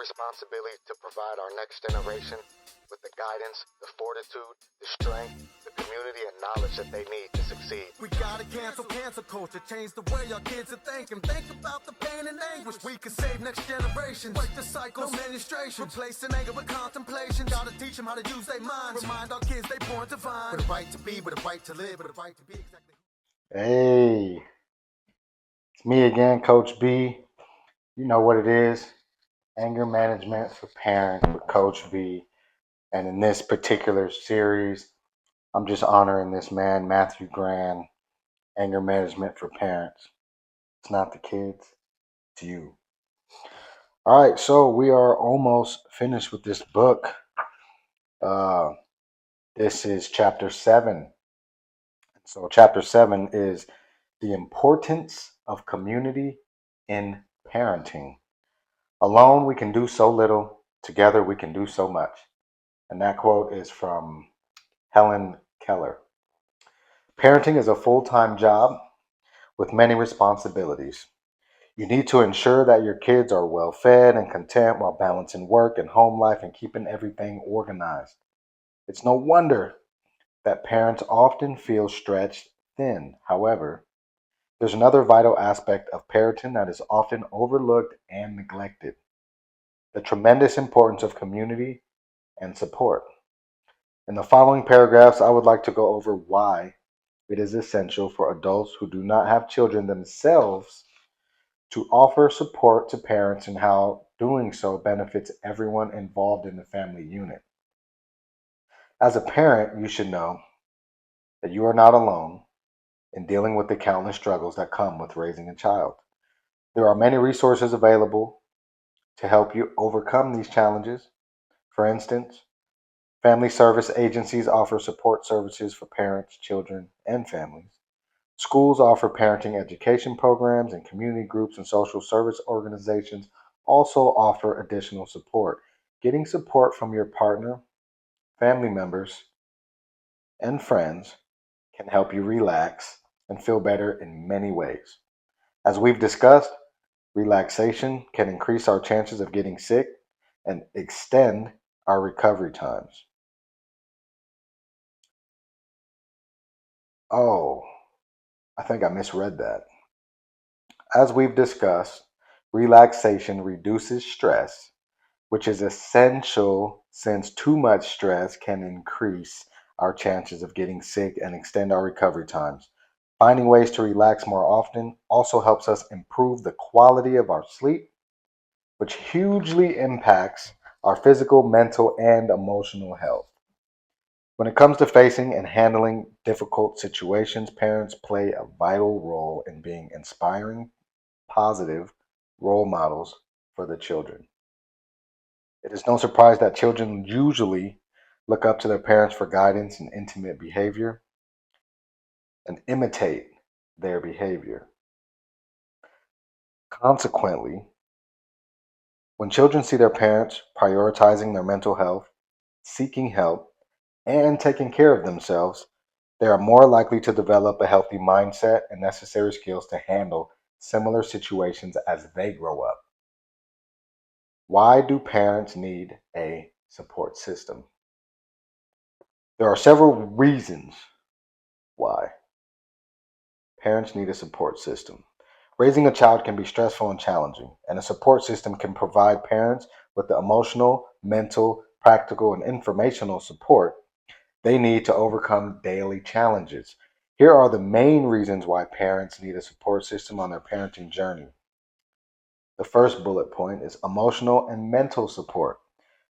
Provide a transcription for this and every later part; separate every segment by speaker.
Speaker 1: responsibility to provide our next generation with the guidance, the fortitude, the strength, the community, and knowledge that they need to succeed.
Speaker 2: We gotta cancel culture, change the way our kids are thinking. Think about the pain and anguish. We can save next generation. Break the cycle, no administration. Replacing anger with contemplation. Gotta teach them how to use their minds. Remind our kids they born divine. With a right to be, with a right to live, with a right to be exactly.
Speaker 3: Hey, it's me again, Coach B. You know what it is. Anger management for parents with Coach B. And in this particular series, I'm just honoring this man, Matthew Grand, anger management for parents. It's not the kids, it's you. All right, so we are almost finished with this book. This is chapter 7. So, chapter 7 is the importance of community in parenting. Alone, we can do so little. Together, we can do so much. And that quote is from Helen Keller. Parenting is a full-time job with many responsibilities. You need to ensure that your kids are well fed and content while balancing work and home life and keeping everything organized. It's no wonder that parents often feel stretched thin. However, there's another vital aspect of parenting that is often overlooked and neglected: the tremendous importance of community and support. In the following paragraphs, I would like to go over why it is essential for adults who do not have children themselves to offer support to parents and how doing so benefits everyone involved in the family unit. As a parent, you should know that you are not alone in dealing with the countless struggles that come with raising a child. There are many resources available to help you overcome these challenges. For instance, family service agencies offer support services for parents, children, and families. Schools offer parenting education programs, and community groups and social service organizations also offer additional support. Getting support from your partner, family members, and friends can help you relax and feel better in many ways. As we've discussed, relaxation can increase our chances of getting sick and extend our recovery times. Oh, I think I misread that. As we've discussed, relaxation reduces stress, which is essential since too much stress can increase our chances of getting sick and extend our recovery times. Finding ways to relax more often also helps us improve the quality of our sleep, which hugely impacts our physical, mental, and emotional health. When it comes to facing and handling difficult situations, parents play a vital role in being inspiring, positive role models for the children. It is no surprise that children usually look up to their parents for guidance and intimate behavior and imitate their behavior. Consequently, when children see their parents prioritizing their mental health, seeking help, and taking care of themselves, they are more likely to develop a healthy mindset and necessary skills to handle similar situations as they grow up. Why do parents need a support system? There are several reasons why parents need a support system. Raising a child can be stressful and challenging, and a support system can provide parents with the emotional, mental, practical, and informational support they need to overcome daily challenges. Here are the main reasons why parents need a support system on their parenting journey. The first bullet point is emotional and mental support.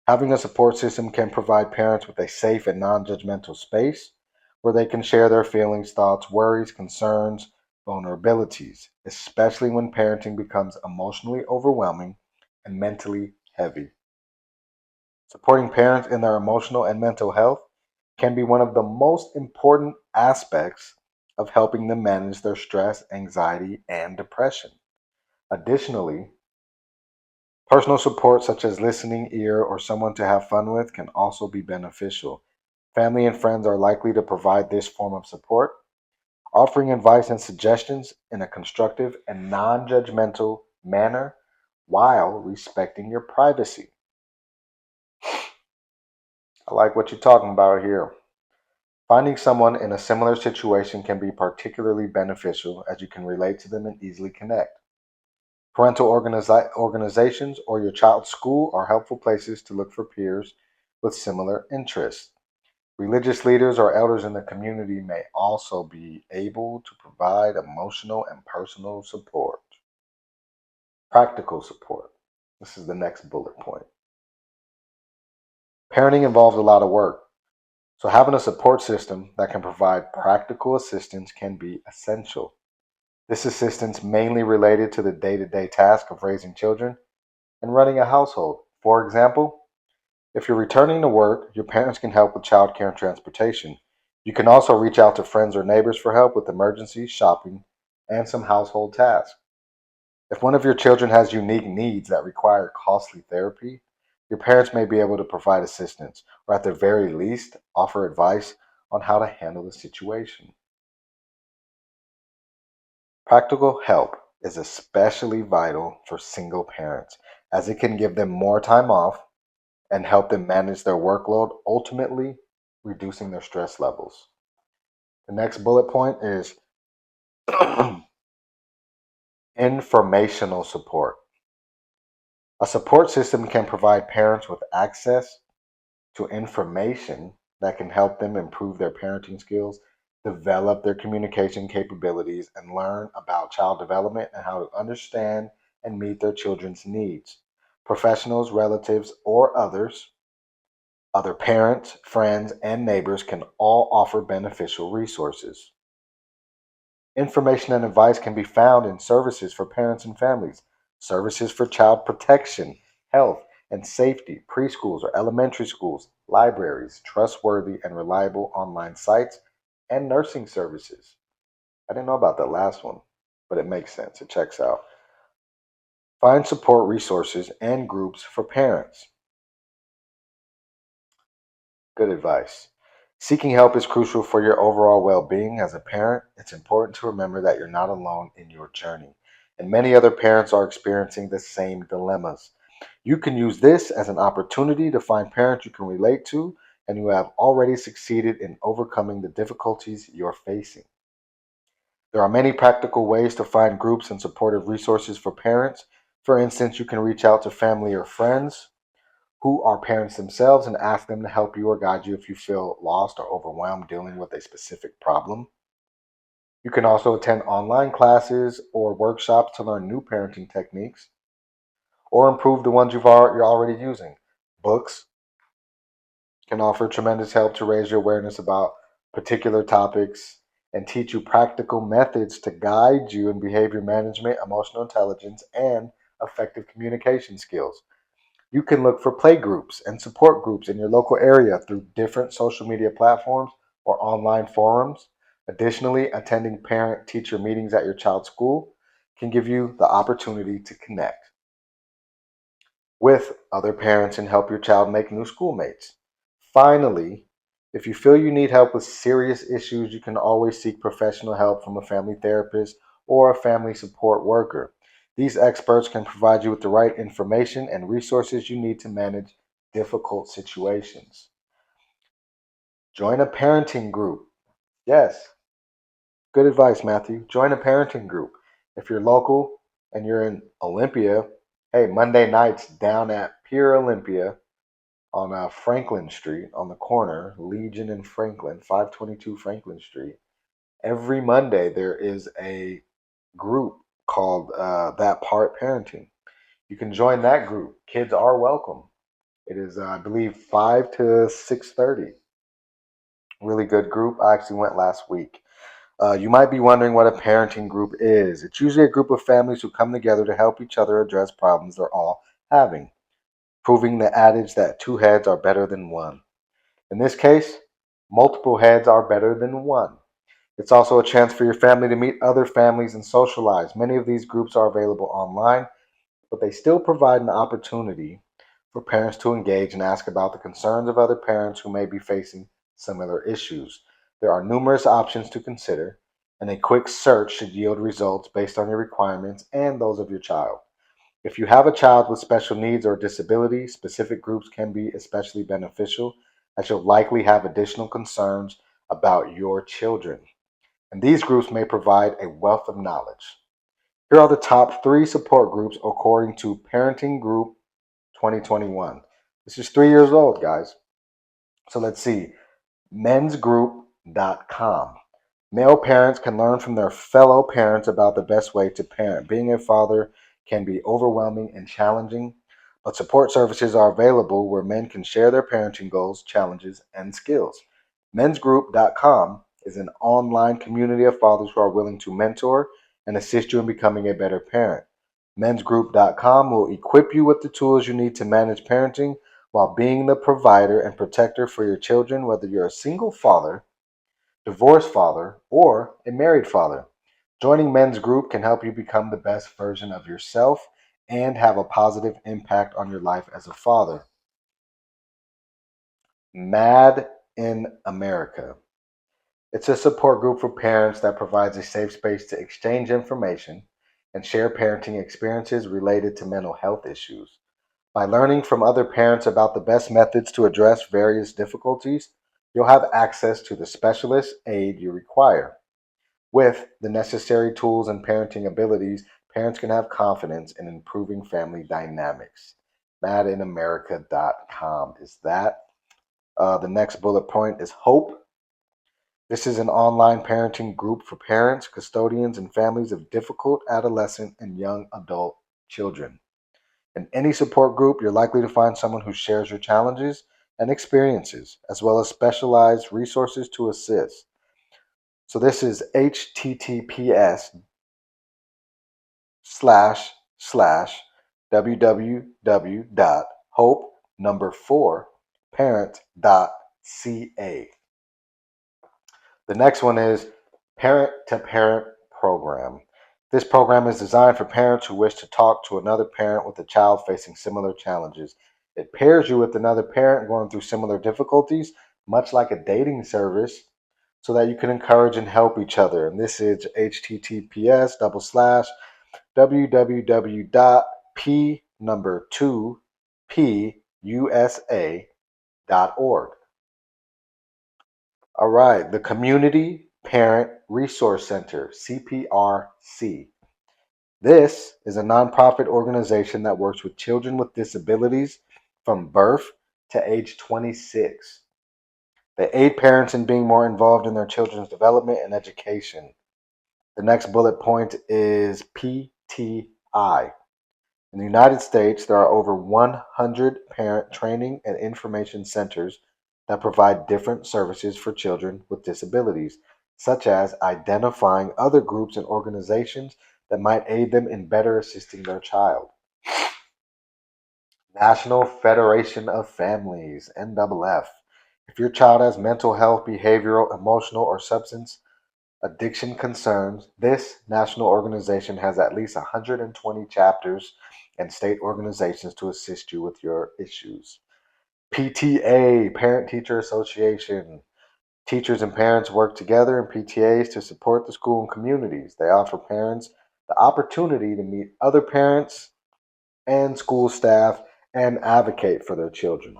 Speaker 3: Having a support system can provide parents with a safe and non judgmental space where they can share their feelings, thoughts, worries, concerns, vulnerabilities, especially when parenting becomes emotionally overwhelming and mentally heavy. Supporting parents in their emotional and mental health can be one of the most important aspects of helping them manage their stress, anxiety, and depression. Additionally, personal support such as listening ear or someone to have fun with can also be beneficial. Family and friends are likely to provide this form of support, offering advice and suggestions in a constructive and non judgmental manner while respecting your privacy. I like what you're talking about here. Finding someone in a similar situation can be particularly beneficial as you can relate to them and easily connect. Parental organizations or your child's school are helpful places to look for peers with similar interests. Religious leaders or elders in the community may also be able to provide emotional and personal support. Practical support. This is the next bullet point. Parenting involves a lot of work, so having a support system that can provide practical assistance can be essential. This assistance mainly related to the day-to-day task of raising children and running a household. For example, if you're returning to work, your parents can help with childcare and transportation. You can also reach out to friends or neighbors for help with emergencies, shopping, and some household tasks. If one of your children has unique needs that require costly therapy, your parents may be able to provide assistance, or at the very least, offer advice on how to handle the situation. Practical help is especially vital for single parents, as it can give them more time off and help them manage their workload, ultimately reducing their stress levels. The next bullet point is informational support. A support system can provide parents with access to information that can help them improve their parenting skills, develop their communication capabilities, and learn about child development and how to understand and meet their children's needs. Professionals, relatives, or other parents, friends, and neighbors can all offer beneficial resources. Information and advice can be found in services for parents and families, services for child protection, health, and safety, preschools or elementary schools, libraries, trustworthy and reliable online sites, and nursing services. I didn't know about that last one, but it makes sense. It checks out. Find support resources and groups for parents. Good advice. Seeking help is crucial for your overall well being. As a parent, it's important to remember that you're not alone in your journey, and many other parents are experiencing the same dilemmas. You can use this as an opportunity to find parents you can relate to and who have already succeeded in overcoming the difficulties you're facing. There are many practical ways to find groups and supportive resources for parents. For instance, you can reach out to family or friends who are parents themselves and ask them to help you or guide you if you feel lost or overwhelmed dealing with a specific problem. You can also attend online classes or workshops to learn new parenting techniques or improve the ones you're already using. Books can offer tremendous help to raise your awareness about particular topics and teach you practical methods to guide you in behavior management, emotional intelligence, and effective communication skills. You can look for play groups and support groups in your local area through different social media platforms or online forums. Additionally, attending parent teacher meetings at your child's school can give you the opportunity to connect with other parents and help your child make new schoolmates. Finally, if you feel you need help with serious issues, you can always seek professional help from a family therapist or a family support worker. These experts can provide you with the right information and resources you need to manage difficult situations. Join a parenting group. Yes, good advice, Matthew. Join a parenting group. If you're local and you're in Olympia, hey, Monday nights down at Pier Olympia on Franklin Street on the corner, Legion and Franklin, 522 Franklin Street. Every Monday there is a group called That Part Parenting. You can join that group. Kids are welcome. It is, I believe, 5 to 6:30. Really good group. I actually went last week. You might be wondering what a parenting group is. It's usually a group of families who come together to help each other address problems they're all having, proving the adage that two heads are better than one. In this case, multiple heads are better than one. It's also a chance for your family to meet other families and socialize. Many of these groups are available online, but they still provide an opportunity for parents to engage and ask about the concerns of other parents who may be facing similar issues. There are numerous options to consider, and a quick search should yield results based on your requirements and those of your child. If you have a child with special needs or disability, specific groups can be especially beneficial as you'll likely have additional concerns about your children. And these groups may provide a wealth of knowledge. Here are the top 3 support groups according to Parenting Group 2021. This is 3 years old, guys. So let's see. Mensgroup.com. Male parents can learn from their fellow parents about the best way to parent. Being a father can be overwhelming and challenging, but support services are available where men can share their parenting goals, challenges, and skills. Mensgroup.com is an online community of fathers who are willing to mentor and assist you in becoming a better parent. Mensgroup.com will equip you with the tools you need to manage parenting while being the provider and protector for your children, whether you're a single father, divorced father, or a married father. Joining Men's Group can help you become the best version of yourself and have a positive impact on your life as a father. Mad in America. It's a support group for parents that provides a safe space to exchange information and share parenting experiences related to mental health issues. By learning from other parents about the best methods to address various difficulties, you'll have access to the specialist aid you require. With the necessary tools and parenting abilities, parents can have confidence in improving family dynamics. madinamerica.com is that. The next bullet point is Hope. This is an online parenting group for parents, custodians, and families of difficult adolescent and young adult children. In any support group, you're likely to find someone who shares your challenges and experiences, as well as specialized resources to assist. So this is https://www.hope4parent.ca. The next one is Parent to Parent Program. This program is designed for parents who wish to talk to another parent with a child facing similar challenges. It pairs you with another parent going through similar difficulties, much like a dating service, so that you can encourage and help each other. And this is https://www.p2pusa.org. All right, the Community Parent Resource Center, CPRC. This is a nonprofit organization that works with children with disabilities from birth to age 26. They aid parents in being more involved in their children's development and education. The next bullet point is PTI. In the United States, there are over 100 parent training and information centers that provide different services for children with disabilities, such as identifying other groups and organizations that might aid them in better assisting their child. National Federation of Families, NFF. If your child has mental health, behavioral, emotional, or substance addiction concerns, this national organization has at least 120 chapters and state organizations to assist you with your issues. PTA, Parent Teacher Association. Teachers and parents work together in PTAs to support the school and communities. They offer parents the opportunity to meet other parents and school staff and advocate for their children.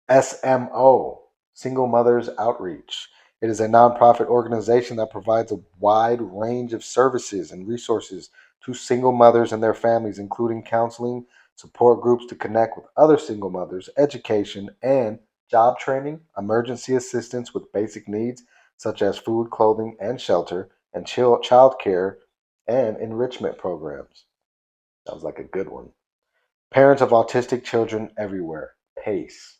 Speaker 3: SMO, Single Mothers Outreach. It is a nonprofit organization that provides a wide range of services and resources to single mothers and their families, including counseling, support groups to connect with other single mothers, education and job training, emergency assistance with basic needs such as food, clothing, and shelter, and child care and enrichment programs. Sounds like a good one. Parents of Autistic Children Everywhere, PACE.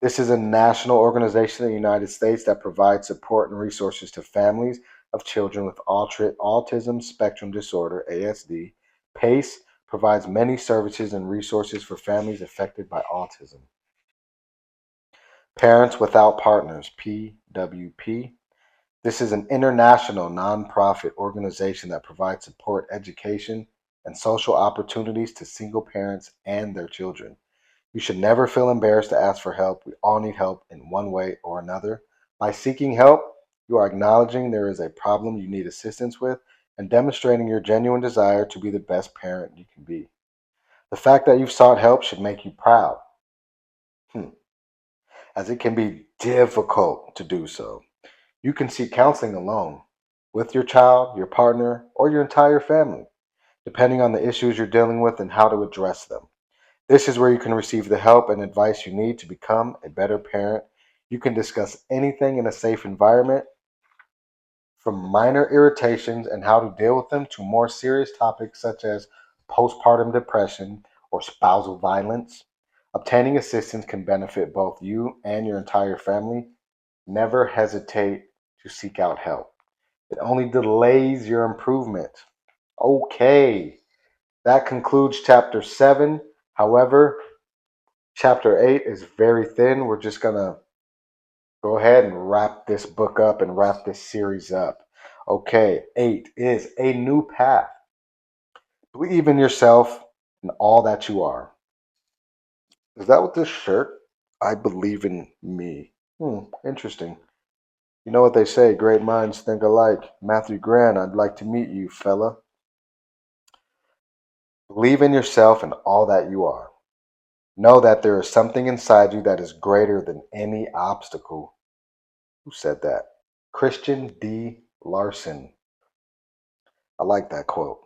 Speaker 3: This is a national organization in the United States that provides support and resources to families of children with autism spectrum disorder, ASD. PACE provides many services and resources for families affected by autism. Parents Without Partners, PWP. This is an international nonprofit organization that provides support, education, and social opportunities to single parents and their children. You should never feel embarrassed to ask for help. We all need help in one way or another. By seeking help, you are acknowledging there is a problem you need assistance with and demonstrating your genuine desire to be the best parent you can be. The fact that you've sought help should make you proud, as it can be difficult to do so. You can seek counseling alone, with your child, your partner, or your entire family, depending on the issues you're dealing with and how to address them. This is where you can receive the help and advice you need to become a better parent. You can discuss anything in a safe environment, from minor irritations and how to deal with them to more serious topics such as postpartum depression or spousal violence. Obtaining assistance can benefit both you and your entire family. Never hesitate to seek out help. It only delays your improvement. Okay, that concludes chapter 7. However, chapter 8 is very thin. We're just going to go ahead and wrap this book up and wrap this series up. Okay, 8 is a new path. Believe in yourself and all that you are. Is that what this shirt? I believe in me. Interesting. You know what they say, great minds think alike. Matthew Grant, I'd like to meet you, fella. Believe in yourself and all that you are. Know that there is something inside you that is greater than any obstacle. Who said that? Christian D. Larson. I like that quote.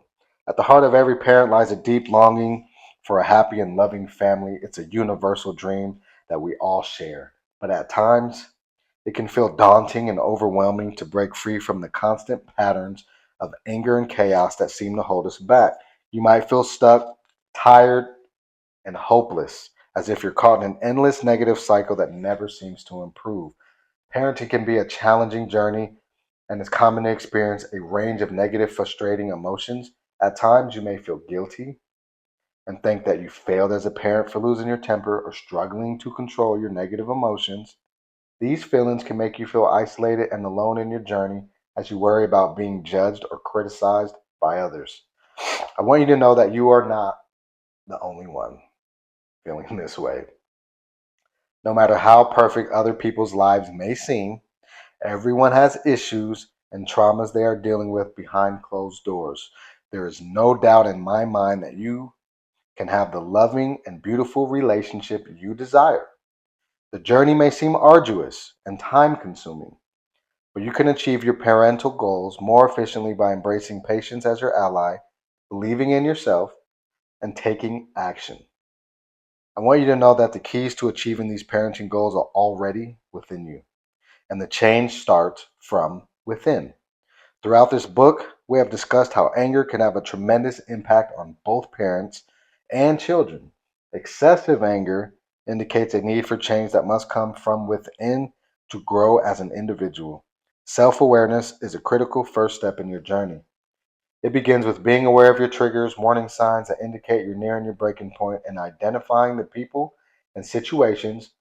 Speaker 3: At the heart of every parent lies a deep longing for a happy and loving family. It's a universal dream that we all share. But at times, it can feel daunting and overwhelming to break free from the constant patterns of anger and chaos that seem to hold us back. You might feel stuck, tired, and hopeless, as if you're caught in an endless negative cycle that never seems to improve. Parenting can be a challenging journey, and it's common to experience a range of negative, frustrating emotions. At times, you may feel guilty and think that you failed as a parent for losing your temper or struggling to control your negative emotions. These feelings can make you feel isolated and alone in your journey as you worry about being judged or criticized by others. I want you to know that you are not the only one feeling this way. No matter how perfect other people's lives may seem, everyone has issues and traumas they are dealing with behind closed doors. There is no doubt in my mind that you can have the loving and beautiful relationship you desire. The journey may seem arduous and time consuming, but you can achieve your parental goals more efficiently by embracing patience as your ally, believing in yourself, and taking action. I want you to know that the keys to achieving these parenting goals are already within you, and the change starts from within. Throughout this book, we have discussed how anger can have a tremendous impact on both parents and children. Excessive anger indicates a need for change that must come from within to grow as an individual. Self awareness is a critical first step in your journey. It begins with being aware of your triggers, warning signs that indicate you're nearing your breaking point, and identifying the people and situations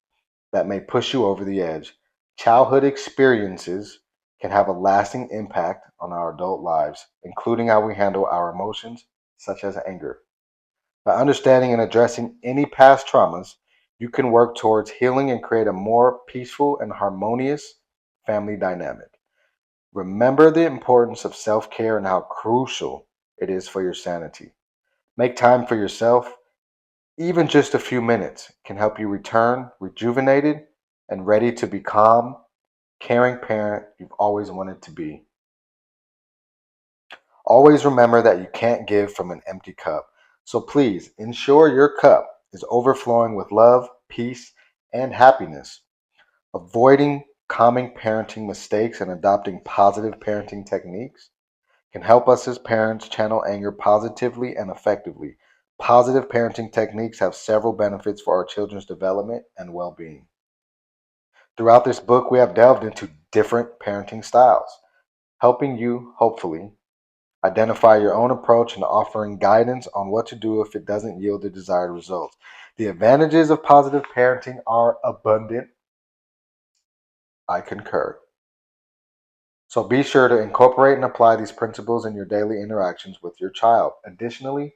Speaker 3: that may push you over the edge. Childhood experiences can have a lasting impact on our adult lives, including how we handle our emotions, such as anger. By understanding and addressing any past traumas, you can work towards healing and create a more peaceful and harmonious family dynamic. Remember the importance of self care and how crucial it is for your sanity. Make time for yourself. Even just a few minutes can help you return rejuvenated and ready to be calm, caring parent you've always wanted to be. Always remember that you can't give from an empty cup. So please ensure your cup is overflowing with love, peace, and happiness. Avoiding common parenting mistakes and adopting positive parenting techniques can help us as parents channel anger positively and effectively. Positive parenting techniques have several benefits for our children's development and well being. Throughout this book, we have delved into different parenting styles, helping you, hopefully, identify your own approach and offering guidance on what to do if it doesn't yield the desired results. The advantages of positive parenting are abundant. I concur. So be sure to incorporate and apply these principles in your daily interactions with your child. Additionally,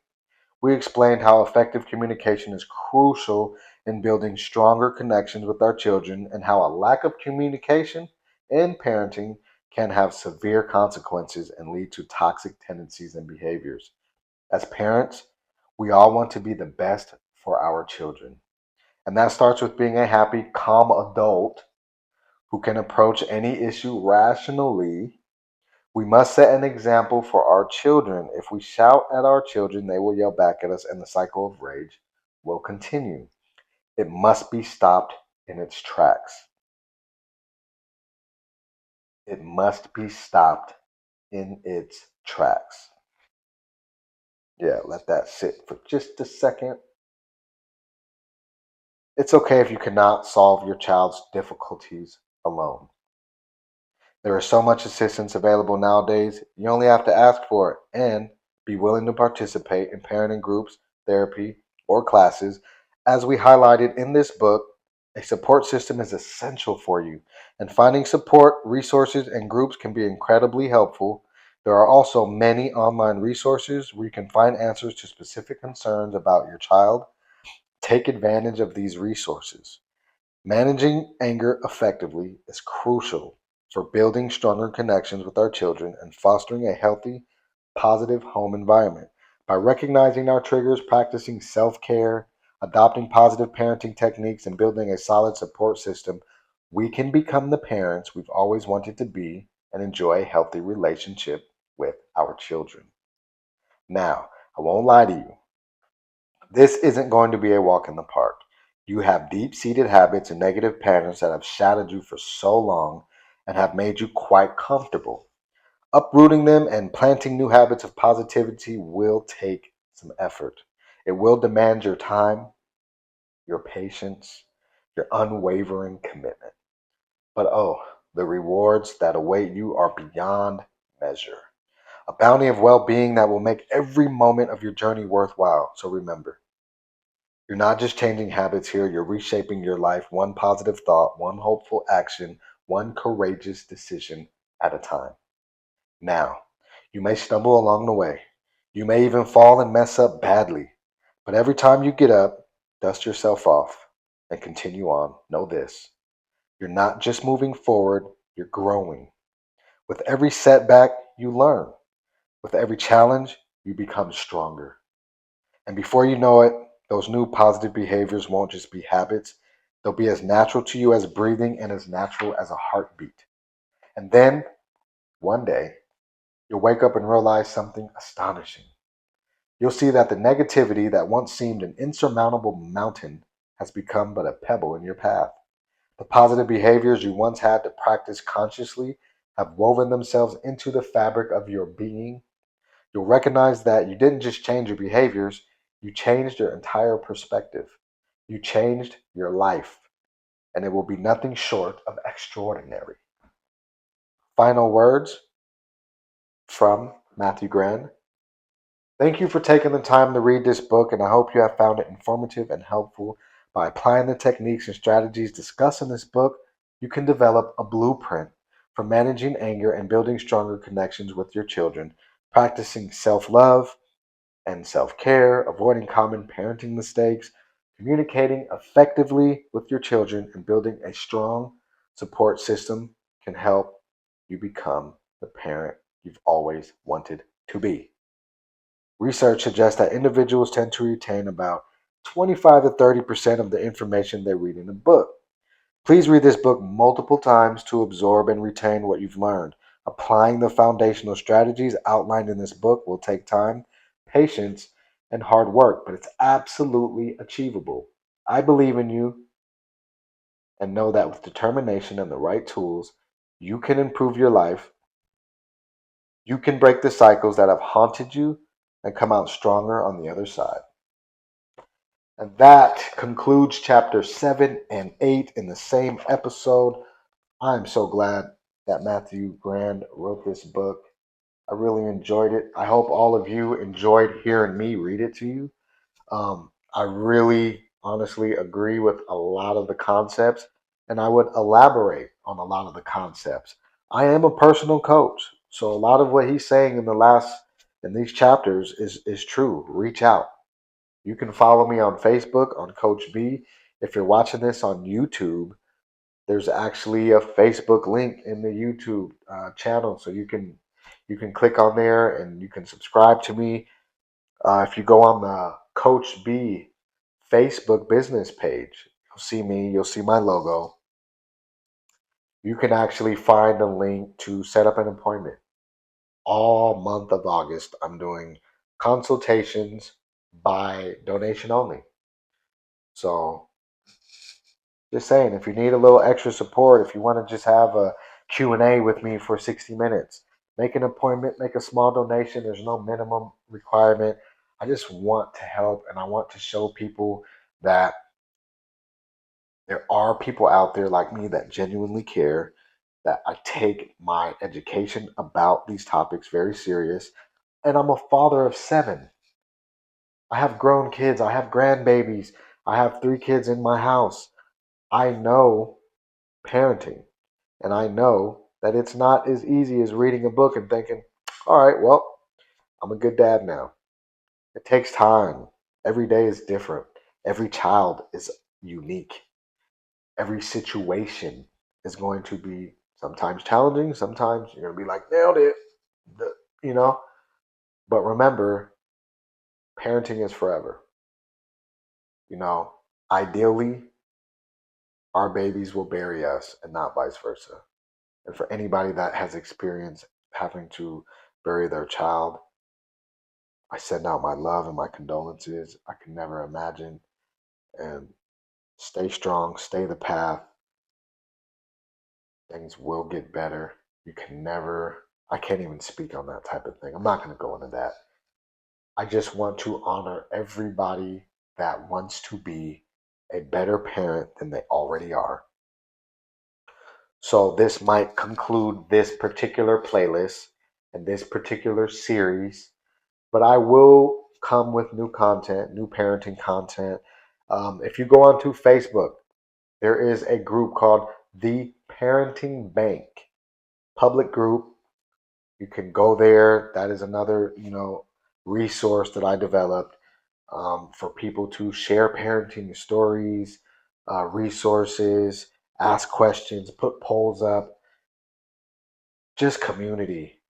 Speaker 3: we explained how effective communication is crucial in building stronger connections with our children and how a lack of communication in parenting can have severe consequences and lead to toxic tendencies and behaviors. As parents, we all want to be the best for our children. And that starts with being a happy, calm adult who can approach any issue rationally. We must set an example for our children. If we shout at our children, they will yell back at us, and the cycle of rage will continue. It must be stopped in its tracks. It must be stopped in its tracks. Yeah, let that sit for just a second. It's okay if you cannot solve your child's difficulties alone. There is so much assistance available nowadays. You only have to ask for it and be willing to participate in parenting groups, therapy, or classes. As we highlighted in this book, a support system is essential for you, and finding support, resources, and groups can be incredibly helpful. There are also many online resources where you can find answers to specific concerns about your child. Take advantage of these resources. Managing anger effectively is crucial for building stronger connections with our children and fostering a healthy, positive home environment. By recognizing our triggers, practicing self care, adopting positive parenting techniques, and building a solid support system, we can become the parents we've always wanted to be and enjoy a healthy relationship with our children. Now, I won't lie to you. This isn't going to be a walk in the park. You have deep seated habits and negative patterns that have shadowed you for so long and have made you quite comfortable. Uprooting them and planting new habits of positivity will take some effort. It will demand your time, your patience, your unwavering commitment. But oh, the rewards that await you are beyond measure. A bounty of well being that will make every moment of your journey worthwhile. So remember, you're not just changing habits here, you're reshaping your life one positive thought, one hopeful action, one courageous decision at a time. Now, you may stumble along the way. You may even fall and mess up badly. But every time you get up, dust yourself off and continue on. Know this: you're not just moving forward, you're growing. With every setback, you learn. With every challenge, you become stronger. And before you know it, those new positive behaviors won't just be habits, they'll be as natural to you as breathing and as natural as a heartbeat. And then, one day, you'll wake up and realize something astonishing. You'll see that the negativity that once seemed an insurmountable mountain has become but a pebble in your path. The positive behaviors you once had to practice consciously have woven themselves into the fabric of your being. You'll recognize that you didn't just change your behaviors, you changed your entire perspective. You changed your life, and it will be nothing short of extraordinary. Final words from Matthew Grand. Thank you for taking the time to read this book, and I hope you have found it informative and helpful. By applying the techniques and strategies discussed in this book, you can develop a blueprint for managing anger and building stronger connections with your children, practicing self love and self care, avoiding common parenting mistakes, communicating effectively with your children, and building a strong support system can help you become the parent you've always wanted to be. Research suggests that individuals tend to retain about 25 to 30% of the information they read in a book. Please read this book multiple times to absorb and retain what you've learned. Applying the foundational strategies outlined in this book will take time, patience, and hard work, but it's absolutely achievable. I believe in you and know that with determination and the right tools, you can improve your life. You can break the cycles that have haunted you and come out stronger on the other side. And that concludes chapter 7 and 8 in the same episode. I'm so glad that Matthew Grand wrote this book. I really enjoyed it. I hope all of you enjoyed hearing me read it to you. I really honestly agree with a lot of the concepts, and I would elaborate on a lot of the concepts. I am a personal coach, so a lot of what he's saying in these chapters is true. Reach out. You can follow me on Facebook on Coach B. If you're watching this on YouTube, There's actually a Facebook link in the YouTube channel, so you can click on there and you can subscribe to me. If you go on the Coach B Facebook business page, you'll see me, you'll see my logo. You can actually find a link to set up an appointment. All month of August, I'm doing consultations by donation only. So just saying, if you need a little extra support, if you want to just have a Q&A with me for 60 minutes, make an appointment, make a small donation. There's no minimum requirement. I just want to help, and I want to show people that there are people out there like me that genuinely care, that I take my education about these topics very serious. And I'm a father of 7. I have grown kids. I have grandbabies. I have 3 kids in my house. I know parenting, and I know that it's not as easy as reading a book and thinking, all right, well, I'm a good dad now. It takes time. Every day is different. Every child is unique. Every situation is going to be sometimes challenging. Sometimes you're going to be like, nailed it, you know. But remember, parenting is forever. You know, ideally, our babies will bury us and not vice versa. And for anybody that has experienced having to bury their child, I send out my love and my condolences. I can never imagine. And stay strong, stay the path. Things will get better. You can never, I can't even speak on that type of thing. I'm not going to go into that. I just want to honor everybody that wants to be a better parent than they already are. So this might conclude this particular playlist and this particular series, but I will come with new content, new parenting content. If you go onto Facebook, there is a group called The Parenting Bank, public group. You can go there. That is another, resource that I developed for people to share parenting stories, resources, ask questions, put polls up, just community.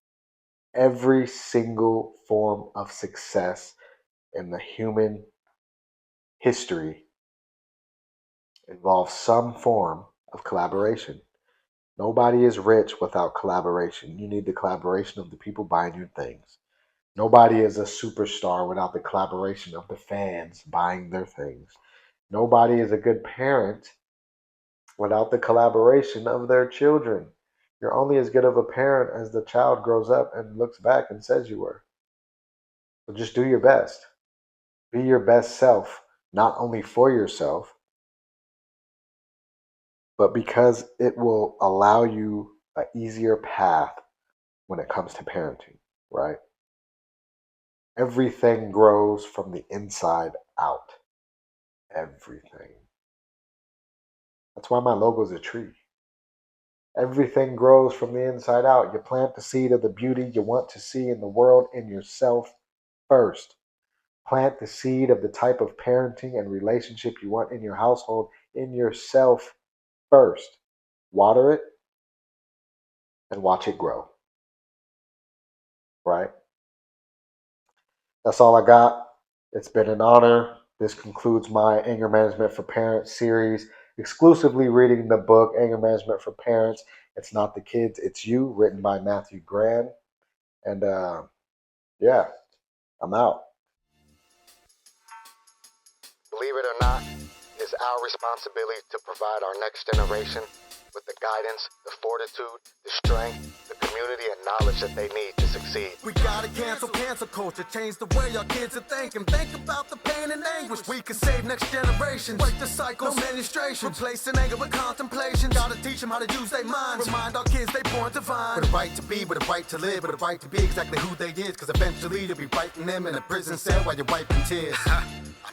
Speaker 3: Every single form of success in the human history involves some form of collaboration. Nobody is rich without collaboration. You need the collaboration of the people buying your things. Nobody is a superstar without the collaboration of the fans buying their things. Nobody is a good parent without the collaboration of their children. You're only as good of a parent as the child grows up and looks back and says you were. So just do your best. Be your best self, not only for yourself, but because it will allow you an easier path when it comes to parenting, right? Everything grows from the inside out. Everything. That's why my logo is a tree. Everything grows from the inside out. You plant the seed of the beauty you want to see in the world in yourself first. Plant the seed of the type of parenting and relationship you want in your household in yourself first. Water it and watch it grow. Right? That's all I got. It's been an honor. This concludes my Anger Management for Parents series, exclusively reading the book Anger Management for Parents. It's Not the Kids, It's You, written by Matthew Graham. And yeah, I'm out.
Speaker 1: Believe it or not, it's our responsibility to provide our next generation with the guidance, the fortitude, the strength, the community, and knowledge that they need to succeed.
Speaker 2: We gotta cancel culture, change the way our kids are thinking. Think about the pain and anguish. We can save next generation. Break the cycle, no administration. Replacing anger with contemplation. Gotta teach them how to use their minds. Remind our kids they born divine. With a right to be, with a right to live, with a right to be exactly who they is. Cause eventually they'll be writing them in a prison cell while you're wiping tears.
Speaker 1: I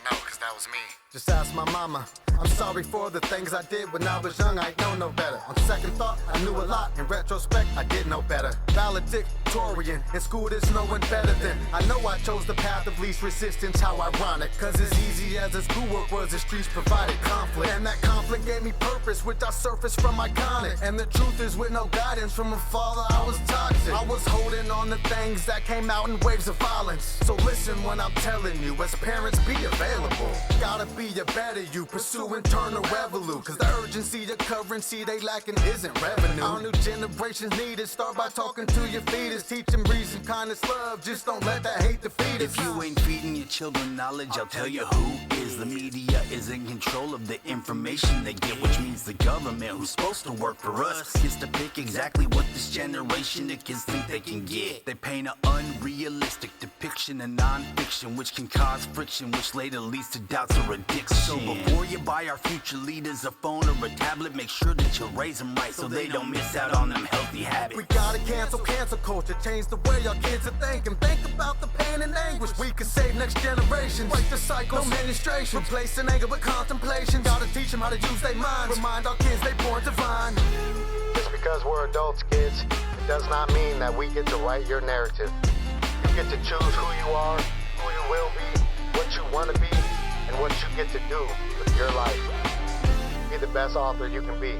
Speaker 1: know, cause that was me.
Speaker 2: Just ask my mama. I'm sorry for the things I did when I was young, I know no better. On second thought, I knew a lot. In retrospect, I did know better. Valedictorian, in school there's no one better than. I know I chose the path of least resistance, how ironic. Cause as easy as the schoolwork was, the streets provided conflict. And that conflict gave me purpose, which I surfaced from iconic. And the truth is, with no guidance from a father, I was toxic. I was holding on to things that came out in waves of violence. So listen when I'm telling you, as parents, be available. Gotta be a better you, pursue internal revolute. Cause the urgency, the currency they lacking isn't revenue. Our new generations need it. Start by talking to your fetus. Teach them reason, kindness, love. Just don't let that hate defeat us.
Speaker 4: If you ain't feeding your children knowledge, I'll tell you who is. The media is in control of the information they get, which means the government, who's supposed to work for us, gets to pick exactly what this generation of kids think they can get. They paint an unrealistic depiction of non-fiction, which can cause friction, which later leads to doubts or addiction. So before you buy our future leaders a phone or a tablet, make sure that you raise them right so they don't miss out on them healthy habits.
Speaker 2: We gotta cancel culture, change the way our kids are thinking. Think about the pain and anguish we can save next generation. Break the cycle, no administration, replacing anger with contemplation. Gotta teach them how to use their minds, remind our kids they born divine.
Speaker 1: Just because we're adults, kids, it does not mean that we get to write your narrative. You get to choose who you are, who you will be, what you want to be, and what you get to do with your life. Be the best author you can be.